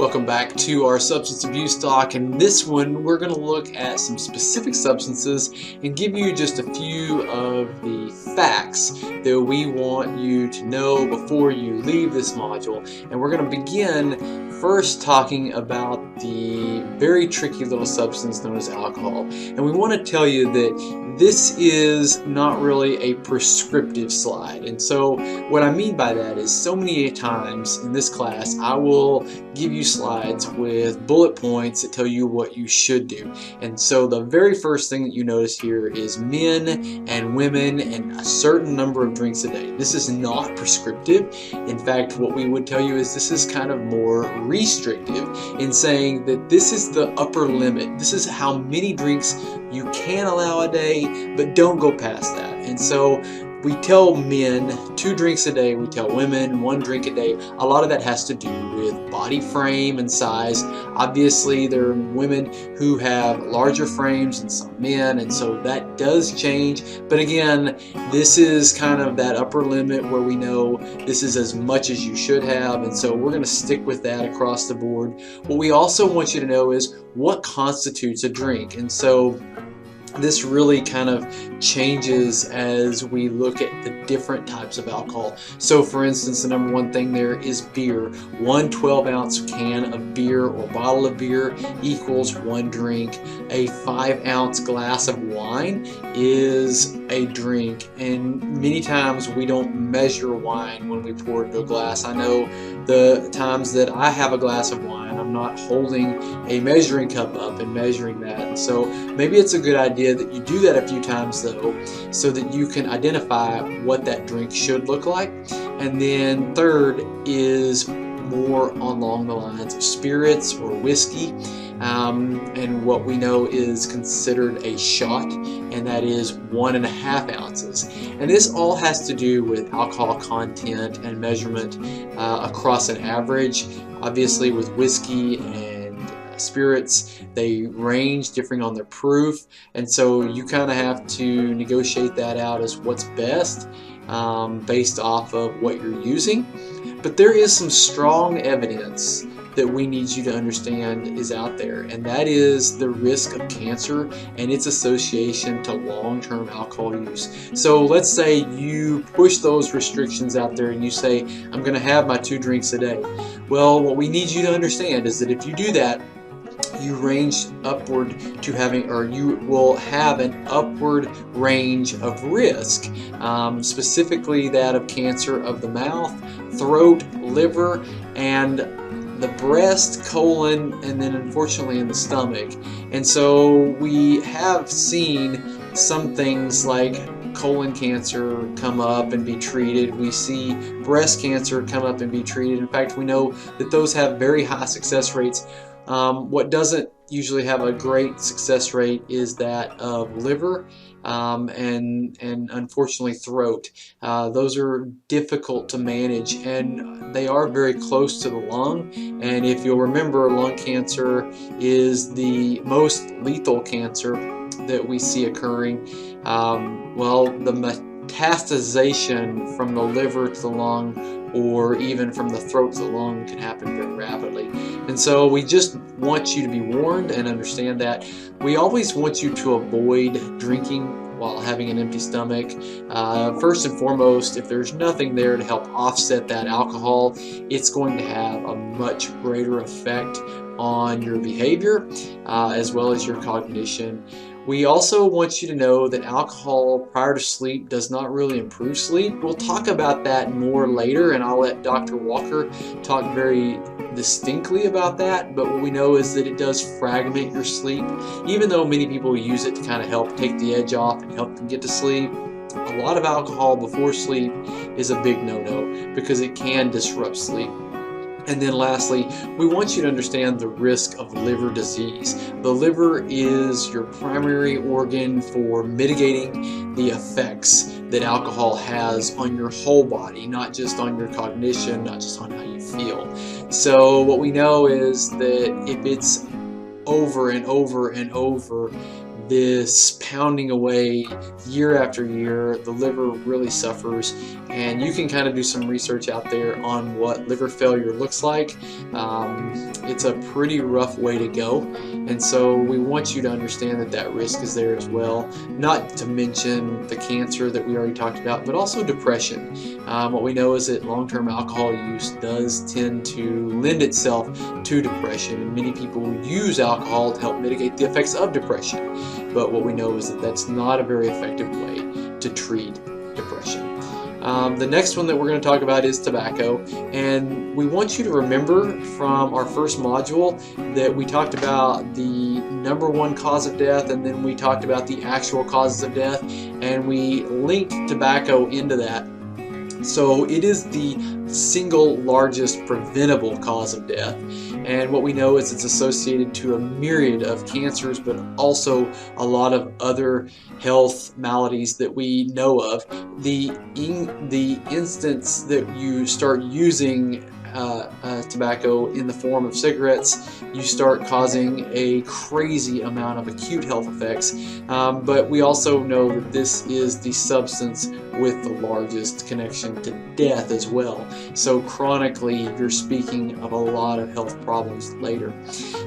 Welcome back to our substance abuse talk. In this one, we're going to look at some specific substances and give you just a few of the facts that we want you to know before you leave this module. And we're going to begin first talking about the very tricky little substance known as alcohol. And we want to tell you that this is not really a prescriptive slide. And so what I mean by that is so many times in this class I will give you slides with bullet points that tell you what you should do. And so the very first thing that you notice here is men and women and a certain number of drinks a day. This is not prescriptive. In fact, what we would tell you is this is kind of more restrictive in saying that this is the upper limit. This is how many drinks you can allow a day, but don't go past that. And so we tell men 2 drinks a day, we tell women 1 drink a day. A lot of that has to do with body frame and size. Obviously, there are women who have larger frames than some men, and so that does change. But again, this is kind of that upper limit where we know this is as much as you should have, and so we're going to stick with that across the board. What we also want you to know is what constitutes a drink, and so this really kind of changes as we look at the different types of alcohol. So for instance, the number one thing there is beer. 1 12-ounce can of beer or bottle of beer equals 1 drink. A 5-ounce glass of wine is a drink, and many times we don't measure wine when we pour it into a glass. I know the times that I have a glass of wine, I'm not holding a measuring cup up and measuring that. And so maybe it's a good idea that you do that a few times though, so that you can identify what that drink should look like. And then third is more along the lines of spirits or whiskey, and what we know is considered a shot, and that is 1.5 ounces. And this all has to do with alcohol content and measurement across an average. Obviously with whiskey and spirits, they range differing on their proof, and so you kind of have to negotiate that out as what's best based off of what you're using. But there is some strong evidence that we need you to understand is out there, and that is the risk of cancer and its association to long-term alcohol use. So let's say you push those restrictions out there and you say, I'm going to have my 2 drinks a day. Well, what we need you to understand is that if you do that, you range upward to having, or you will have an upward range of risk, specifically that of cancer of the mouth, throat, liver, and the breast, colon, and then unfortunately in the stomach. And so we have seen some things like colon cancer come up and be treated. We see breast cancer come up and be treated. In fact, we know that those have very high success rates. What doesn't usually have a great success rate is that of liver and unfortunately throat. Those are difficult to manage, and they are very close to the lung. And if you'll remember, lung cancer is the most lethal cancer that we see occurring. Well, the metastasization from the liver to the lung, or even from the throat to the lung, can happen very rapidly. And so we just want you to be warned and understand that. We always want you to avoid drinking while having an empty stomach. First and foremost, if there's nothing there to help offset that alcohol, it's going to have a much greater effect on your behavior as well as your cognition. We also want you to know that alcohol prior to sleep does not really improve sleep. We'll talk about that more later, and I'll let Dr. Walker talk very distinctly about that. But what we know is that it does fragment your sleep. Even though many people use it to kind of help take the edge off and help them get to sleep, a lot of alcohol before sleep is a big no-no because it can disrupt sleep. And then lastly, we want you to understand the risk of liver disease. The liver is your primary organ for mitigating the effects that alcohol has on your whole body, not just on your cognition, not just on how you feel. So what we know is that if it's over and over and over, this pounding away year after year, the liver really suffers. And you can kind of do some research out there on what liver failure looks like. it's a pretty rough way to go, and so we want you to understand that that risk is there as well, not to mention the cancer that we already talked about, but also depression. What we know is that long-term alcohol use does tend to lend itself to depression, and many people use alcohol to help mitigate the effects of depression, but what we know is that that's not a very effective way to treat depression. The next one that we're going to talk about is tobacco, and we want you to remember from our first module that we talked about the #1 cause of death, and then we talked about the actual causes of death, and we linked tobacco into that. So it is the single largest preventable cause of death, and what we know is it's associated to a myriad of cancers, but also a lot of other health maladies that we know of. The instance that you start using tobacco in the form of cigarettes, you start causing a crazy amount of acute health effects, but we also know that this is the substance with the largest connection to death as well. So chronically, you're speaking of a lot of health problems later.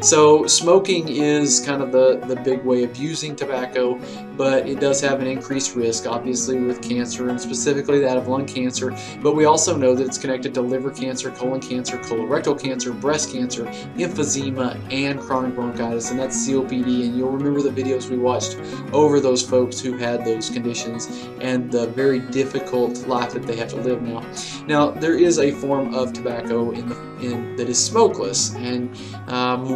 So smoking is kind of the big way of using tobacco, but it does have an increased risk, obviously, with cancer, and specifically that of lung cancer. But we also know that it's connected to liver cancer, colon cancer, colorectal cancer, breast cancer, emphysema, and chronic bronchitis, and that's COPD. And you'll remember the videos we watched over those folks who had those conditions and the very difficult life that they have to live now. Now, there is a form of tobacco that is smokeless, and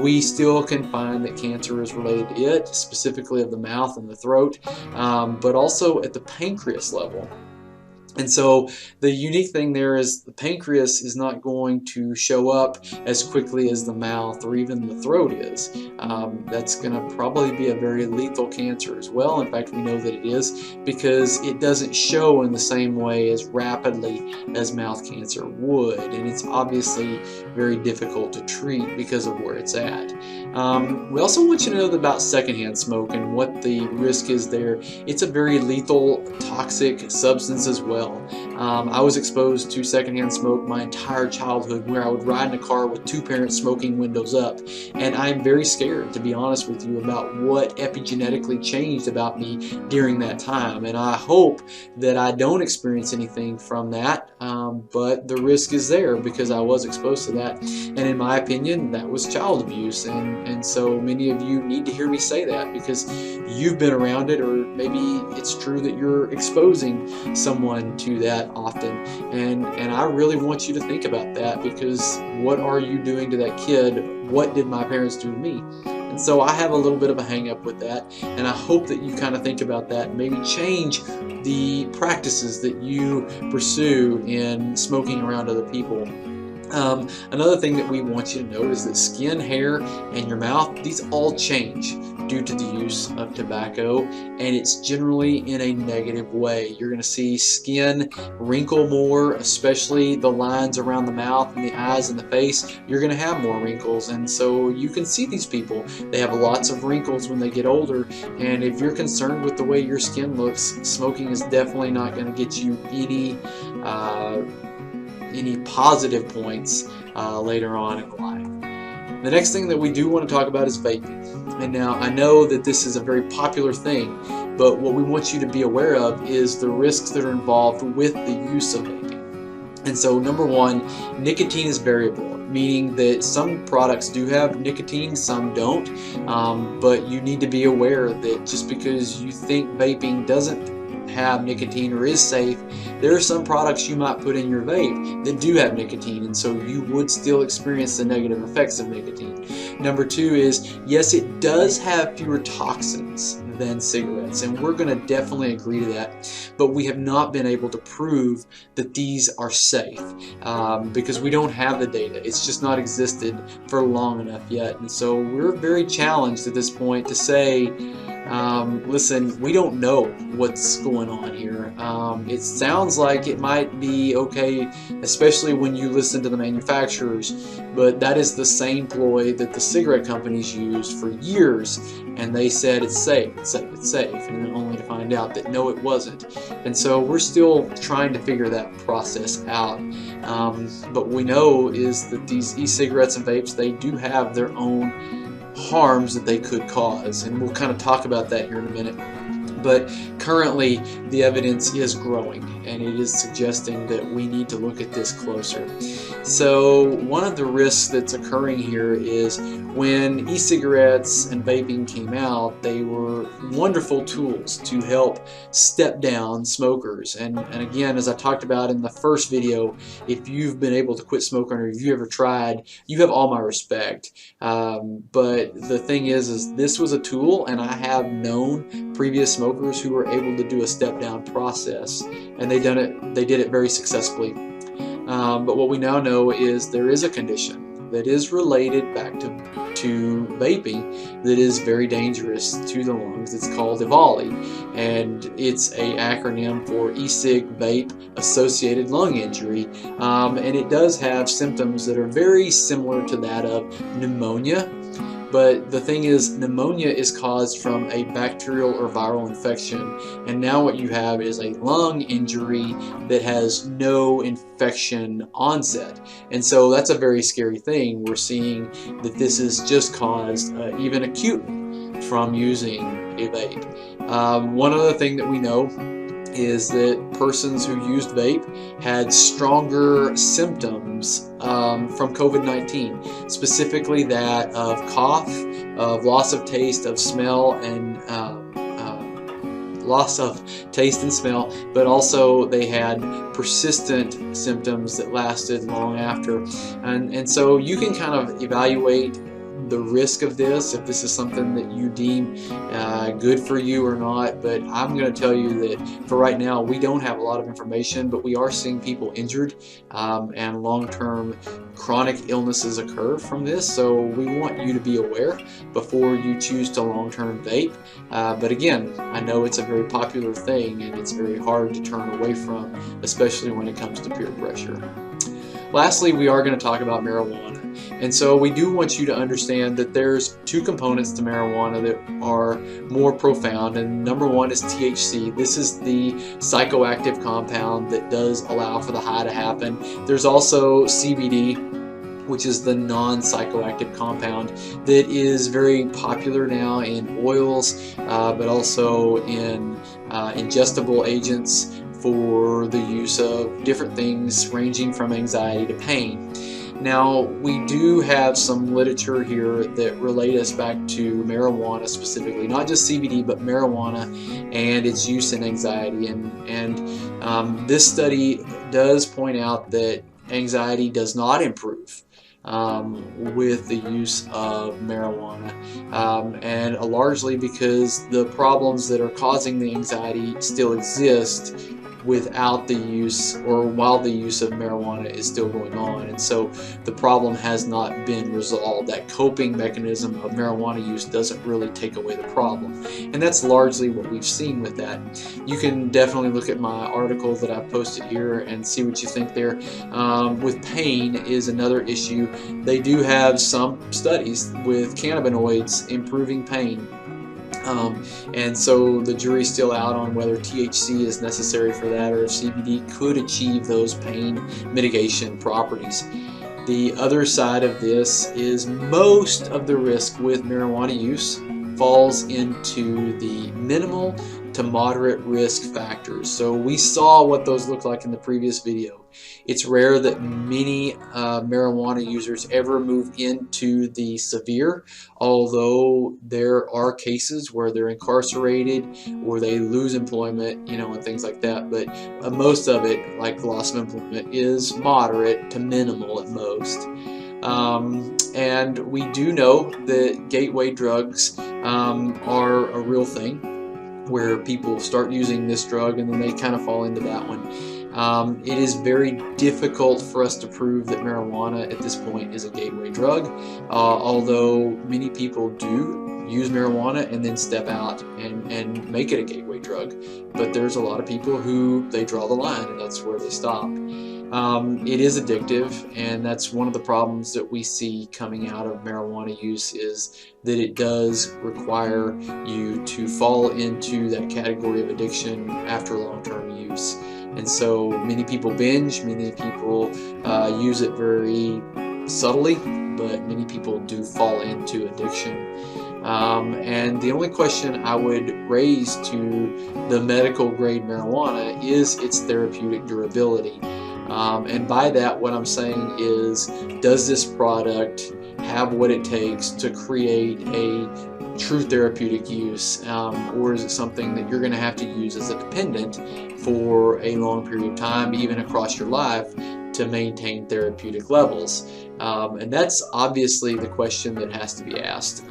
we still can find that cancer is related to it, specifically of the mouth and the throat, but also at the pancreas level. And so the unique thing there is the pancreas is not going to show up as quickly as the mouth or even the throat is. That's going to probably be a very lethal cancer as well. In fact, we know that it is because it doesn't show in the same way as rapidly as mouth cancer would. And it's obviously very difficult to treat because of where it's at. We also want you to know about secondhand smoke and what the risk is there. It's a very lethal, toxic substance as well. I was exposed to secondhand smoke my entire childhood, where I would ride in a car with two parents smoking windows up, and I'm very scared, to be honest with you, about what epigenetically changed about me during that time, and I hope that I don't experience anything from that, but the risk is there because I was exposed to that, and in my opinion that was child abuse, and so many of you need to hear me say that because you've been around it, or maybe it's true that you're exposing someone to that often, and I really want you to think about that, because what are you doing to that kid? What did my parents do to me? And so I have a little bit of a hang up with that, and I hope that you kind of think about that and maybe change the practices that you pursue in smoking around other people. Another thing that we want you to know is that skin, hair, and your mouth, these all change due to the use of tobacco, and it's generally in a negative way. You're going to see skin wrinkle more, especially the lines around the mouth and the eyes and the face. You're going to have more wrinkles, and so you can see these people. They have lots of wrinkles when they get older, and if you're concerned with the way your skin looks, smoking is definitely not going to get you any positive points later on in life. The next thing that we do want to talk about is vaping. And now I know that this is a very popular thing, but what we want you to be aware of is the risks that are involved with the use of vaping. And so #1, nicotine is variable, meaning that some products do have nicotine, some don't, but you need to be aware that just because you think vaping doesn't have nicotine or is safe, there are some products you might put in your vape that do have nicotine, and so you would still experience the negative effects of nicotine. #2 is, yes, it does have fewer toxins than cigarettes, and we're going to definitely agree to that, but we have not been able to prove that these are safe because we don't have the data. It's just not existed for long enough yet, and so we're very challenged at this point to say Listen, we don't know what's going on here. It sounds like it might be okay, especially when you listen to the manufacturers, but that is the same ploy that the cigarette companies used for years, and they said it's safe, it's safe, it's safe, and then only to find out that no, it wasn't. And so we're still trying to figure that process out. But what we know is that these e-cigarettes and vapes, they do have their own harms that they could cause, and we'll kind of talk about that here in a minute. But currently the evidence is growing, and it is suggesting that we need to look at this closer. So one of the risks that's occurring here is when e-cigarettes and vaping came out, they were wonderful tools to help step down smokers. And again, as I talked about in the first video, if you've been able to quit smoking or if you ever tried, you have all my respect. But the thing is this was a tool, and I have known previous smokers who were able to do a step down process, and they did it very successfully. But what we now know is there is a condition that is related back to vaping that is very dangerous to the lungs. It's called EVALI, and it's an acronym for e-cig vape associated lung injury, and it does have symptoms that are very similar to that of pneumonia. But the thing is, pneumonia is caused from a bacterial or viral infection, and now what you have is a lung injury that has no infection onset. And so that's a very scary thing. We're seeing that this is just caused even acutely from using a vape. One other thing that we know is that persons who used vape had stronger symptoms from COVID-19, specifically that of cough, of loss of taste, of smell, and loss of taste and smell, but also they had persistent symptoms that lasted long after. And so you can kind of evaluate the risk of this, if this is something that you deem good for you or not. But I'm going to tell you that for right now we don't have a lot of information, but we are seeing people injured and long-term chronic illnesses occur from this. So we want you to be aware before you choose to long-term vape. But again, I know it's a very popular thing and it's very hard to turn away from, especially when it comes to peer pressure. Lastly, we are going to talk about marijuana. And so we do want you to understand that there's two components to marijuana that are more profound, and number one is THC. This is the psychoactive compound that does allow for the high to happen. There's also CBD, which is the non-psychoactive compound that is very popular now in oils, but also in ingestible agents for the use of different things ranging from anxiety to pain. Now, we do have some literature here that relate us back to marijuana specifically, not just CBD, but marijuana and its use in anxiety. And this study does point out that anxiety does not improve with the use of marijuana, and largely because the problems that are causing the anxiety still exist without the use, or while the use of marijuana is still going on. And so the problem has not been resolved. That coping mechanism of marijuana use doesn't really take away the problem, and that's largely what we've seen with that. You can definitely look at my article that I posted here and see what you think there. With pain is another issue. They do have some studies with cannabinoids improving pain. And so the jury's still out on whether THC is necessary for that, or if CBD could achieve those pain mitigation properties. The other side of this is most of the risk with marijuana use falls into the minimal to moderate risk factors. So we saw what those look like in the previous video. It's rare that many marijuana users ever move into the severe, although there are cases where they're incarcerated or they lose employment, and things like that. But most of it, like loss of employment, is moderate to minimal at most. And we do know that gateway drugs are a real thing, where people start using this drug and then they kind of fall into that one. It is very difficult for us to prove that marijuana at this point is a gateway drug, although many people do use marijuana and then step out and make it a gateway drug. But there's a lot of people who they draw the line and that's where they stop. It is addictive, and that's one of the problems that we see coming out of marijuana use, is that it does require you to fall into that category of addiction after long-term use. And so many people binge, many people use it very subtly, but many people do fall into addiction. And the only question I would raise to the medical grade marijuana is its therapeutic durability. And by that, what I'm saying is, does this product have what it takes to create a true therapeutic use, or is it something that you're going to have to use as a dependent for a long period of time, even across your life, to maintain therapeutic levels? And that's obviously the question that has to be asked.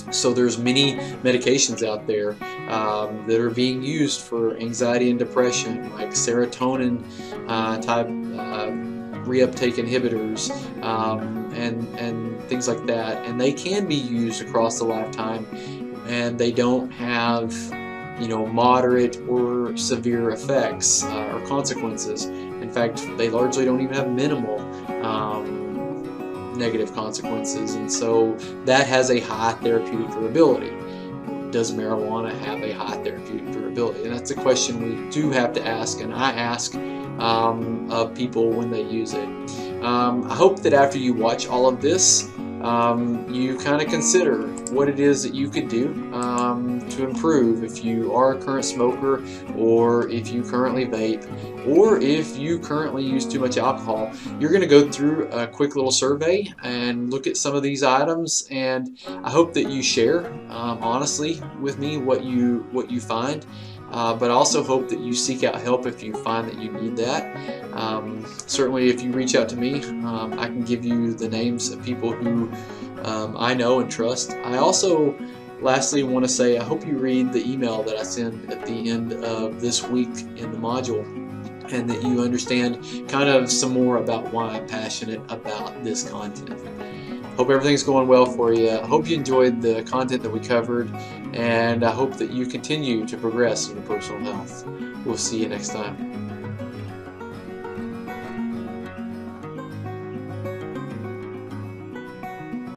So there's many medications out there that are being used for anxiety and depression, like serotonin type reuptake inhibitors, and things like that, and they can be used across the lifetime, and they don't have, you know, moderate or severe effects or consequences. In fact, they largely don't even have minimal negative consequences, and so that has a high therapeutic durability. Does marijuana have a high therapeutic durability? And that's a question we do have to ask, and I ask of people when they use it. I hope that after you watch all of this, you kind of consider what it is that you could do to improve if you are a current smoker, or if you currently vape, or if you currently use too much alcohol. You're going to go through a quick little survey and look at some of these items, and I hope that you share honestly with me what you find. But I also hope that you seek out help if you find that you need that. Certainly if you reach out to me, I can give you the names of people who I know and trust. I also lastly want to say I hope you read the email that I send at the end of this week in the module, and that you understand kind of some more about why I'm passionate about this content. Hope everything's going well for you. I hope you enjoyed the content that we covered, and I hope that you continue to progress in your personal health. We'll see you next time.